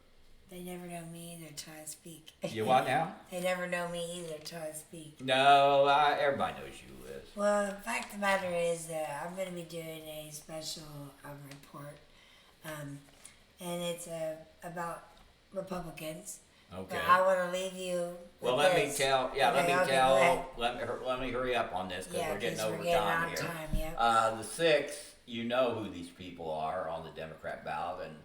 they never know me either till I speak. You what now? They never know me either till I speak. No, everybody knows you, Liz. Well, the fact of the matter is that I'm going to be doing a special report, and it's about Republicans. Okay. But I want to leave you. Well, with let this. me tell. Yeah, Okay, let me okay, tell. go ahead. Let me hurry up on this because Yeah, we're getting 'cause over we're getting time on here. time, yep. The 6th, you know who these people are on the Democrat ballot, and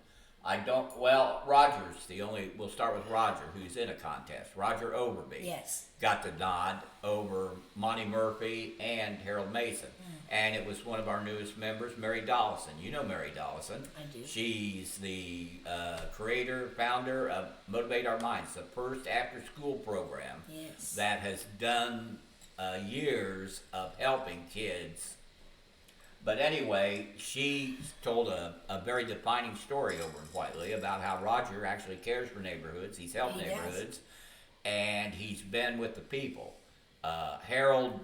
I don't. Well, Roger's the only. We'll start with Roger, who's in a contest. Roger Overby. Yes. Got the nod over Monty Murphy and Harold Mason. And it was one of our newest members, Mary Dollison. You know Mary Dollison. I do. She's the creator, founder of Motivate Our Minds, the first after-school program Yes. that has done years of helping kids. But anyway, she told a very defining story over in Whiteley about how Roger actually cares for neighborhoods. He's helped He does. neighborhoods, and he's been with the people. Harold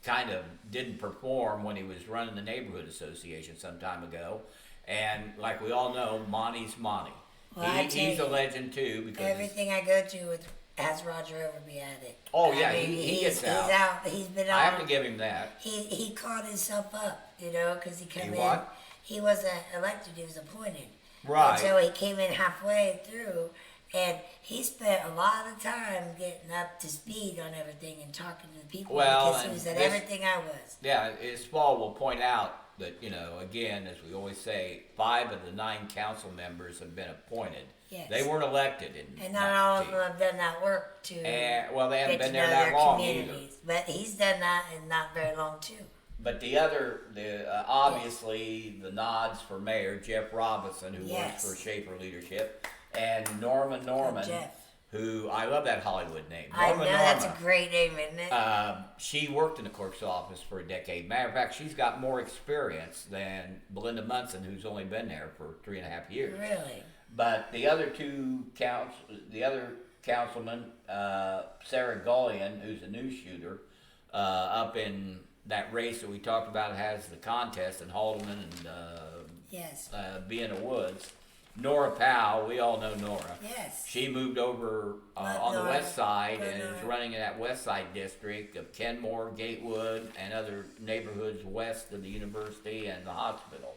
kind of didn't perform when he was running the neighborhood association some time ago, and like we all know, Monty's Monty. Well, I tell He's a you, legend too because everything I go to with has Roger Overby at it. Oh, I yeah, mean, he gets he's out. out. He's been I out. have to give him that. He caught himself up, you know, because he came He in. what? He wasn't elected; he was appointed. Right. And so he came in halfway through, and he spent a lot of time getting up to speed on everything and talking to the people Well, because he and was at this- everything I was. Yeah, as Paul will point out that, you know, again, as we always say, 5 of the 9 council members have been appointed. Yes. They weren't elected And not all of 19. them have done that work to And, well, they haven't get to been know there that their long communities. But he's done that and not very long too. But obviously the nods for Mayor Jeff Robinson, who Yes. works for Schaefer Leadership, and Norman, Jeff. who I love that Hollywood name. I know Norma. that's a great name, isn't it? She worked in the clerk's office for a decade. Matter of fact, she's got more experience than Belinda Munson, who's only been there for 3.5 years. Really? But the other councilman, Sarah Gullion, who's a news shooter, up in that race that we talked about, has the contest in Haldeman and Yes. Vienna Woods. Nora Powell, we all know Nora. Yes. She moved over Love on the Nora. west side Love and is Nora. running in that west side district of Kenmore, Gatewood, and other neighborhoods west of the university and the hospital.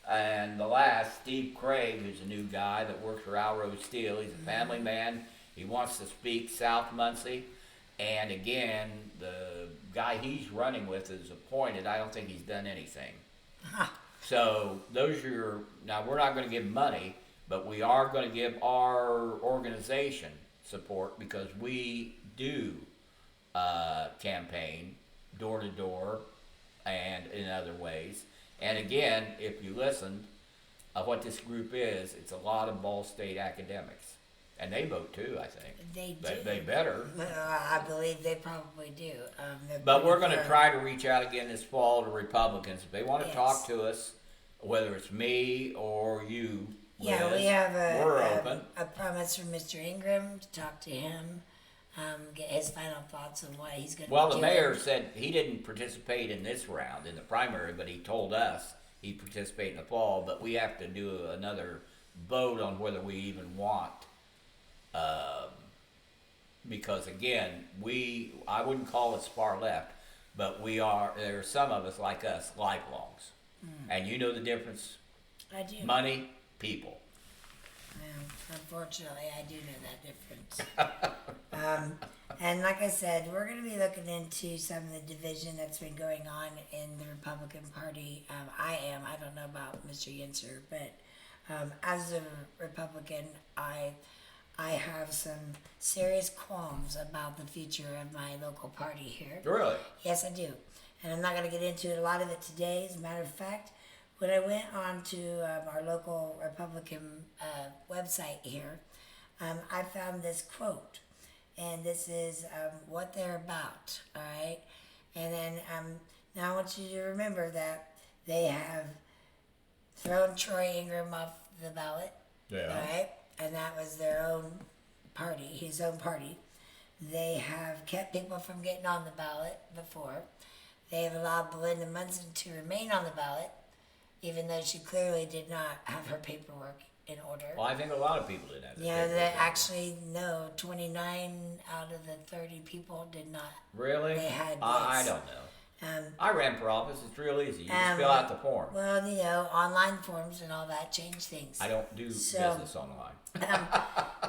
And the last, Steve Craig, who's a new guy that works for Alrose Steel. He's a family man. He wants to speak South Muncie. And again, the guy he's running with is appointed. I don't think he's done anything. Huh. So those are your, now we're not going to give money, but we are going to give our organization support because we do campaign door to door and in other ways. And again, if you listen, what this group is, it's a lot of Ball State academics. And they vote too, I think. They do. They better. I believe they probably do. But we're going to pretty try to reach out again this fall to Republicans. If they want to Yes. talk to us, whether it's me or you, Yeah, Liz, we have we're open. a promise from Mr. Ingram to talk to him, get his final thoughts on what he's going to Well, do. the mayor said he didn't participate in this round in the primary, but he told us he'd participate in the fall. But we have to do another vote on whether we even want. Because again, I wouldn't call us far left, but there are some of us like us, lifelongs. And you know the difference? I do. Money, people. Well, unfortunately, I do know that difference. And like I said, we're going to be looking into some of the division that's been going on in the Republican Party. I don't know about Mr. Yencer, but as a Republican, I have some serious qualms about the future of my local party here. Really? Yes, I do. And I'm not going to get into a lot of it today. As a matter of fact, when I went on to our local Republican website here, I found this quote. and this is what they're about, all right? And then now I want you to remember that they have thrown Troy Ingram off the ballot, Yeah. all right? And that was their own party, his own party. They have kept people from getting on the ballot before. They have allowed Belinda Munson to remain on the ballot, even though she clearly did not have her paperwork in order. Well, I think a lot of people did that. Yeah, that actually, no, 29 out of the 30 people did not. Really? They had I this. don't know. I ran for office. It's real easy. You just fill out the form. Well, you know, online forms and all that change things. I don't do business online.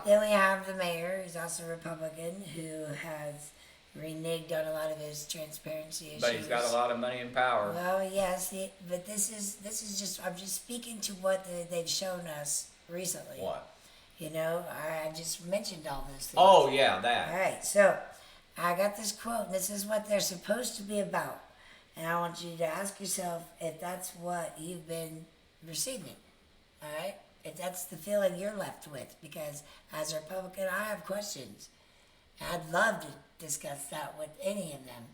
Then we have the mayor, who's also a Republican, who has reneged on a lot of his transparency issues. But he's got a lot of money and power. Well, yes, but this is just, I'm just speaking to what they've shown us recently. What? You know, I just mentioned all those things. Oh, yeah, that. All right, so I got this quote, and this is what they're supposed to be about. And I want you to ask yourself if that's what you've been receiving. All right? If that's the feeling you're left with. Because as a Republican, I have questions. I'd love to discuss that with any of them.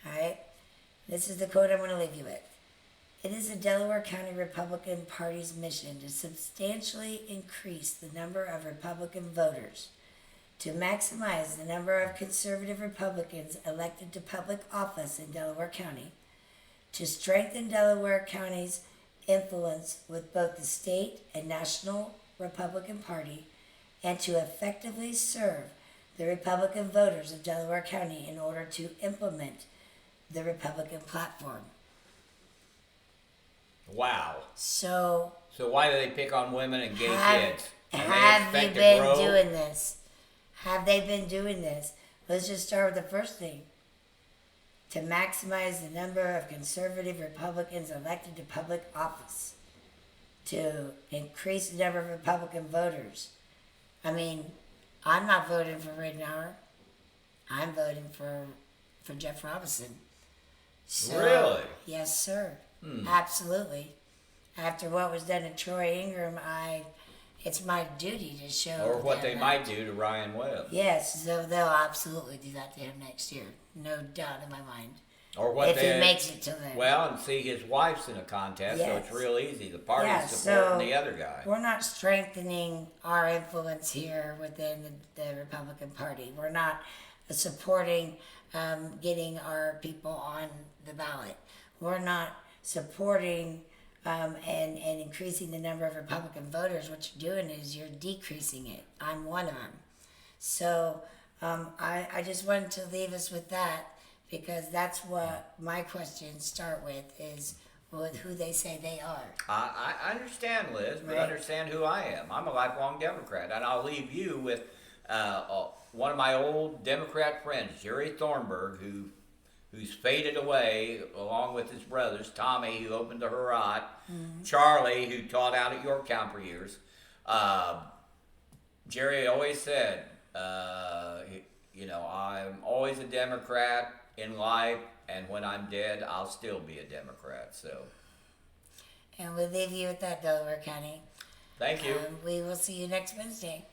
All right? This is the quote I'm going to leave you with. It is the Delaware County Republican Party's mission to substantially increase the number of Republican voters, to maximize the number of conservative Republicans elected to public office in Delaware County, to strengthen Delaware County's influence with both the state and national Republican Party, and to effectively serve the Republican voters of Delaware County in order to implement the Republican platform. Wow. So why do they pick on women and gay kids? And they have you expect to been grow? doing this? Have they been doing this? Let's just start with the first thing. To maximize the number of conservative Republicans elected to public office. To increase the number of Republican voters. I mean, I'm not voting for Rittenhour. I'm voting for Jeff Robinson. So, Really? Yes, sir. Absolutely. After what was done to Troy Ingram, it's my duty to show Or what them they that. might do to Ryan Webb. Yes, they'll absolutely do that to him next year. No doubt in my mind. Or what if he makes it to them. Well, and see, his wife's in a contest, so Yes. it's real easy. The party's Yeah, supporting so the other guy. We're not strengthening our influence here within the Republican Party. We're not supporting getting our people on the ballot. We're not supporting and increasing the number of Republican voters. What you're doing is you're decreasing it. I'm one of them. So I just wanted to leave us with that, because that's what my questions start with, is with who they say they are. I understand, Liz, but Right. understand who I am. I'm a lifelong Democrat, and I'll leave you with one of my old Democrat friends, Jerry Thornburg, who's faded away, along with his brothers, Tommy, who opened the Herat, Charlie, who taught out at Yorktown for years. Jerry always said, I'm always a Democrat in life, and when I'm dead, I'll still be a Democrat. So, And we'll leave you with that, Delaware County. thank you. We will see you next Wednesday.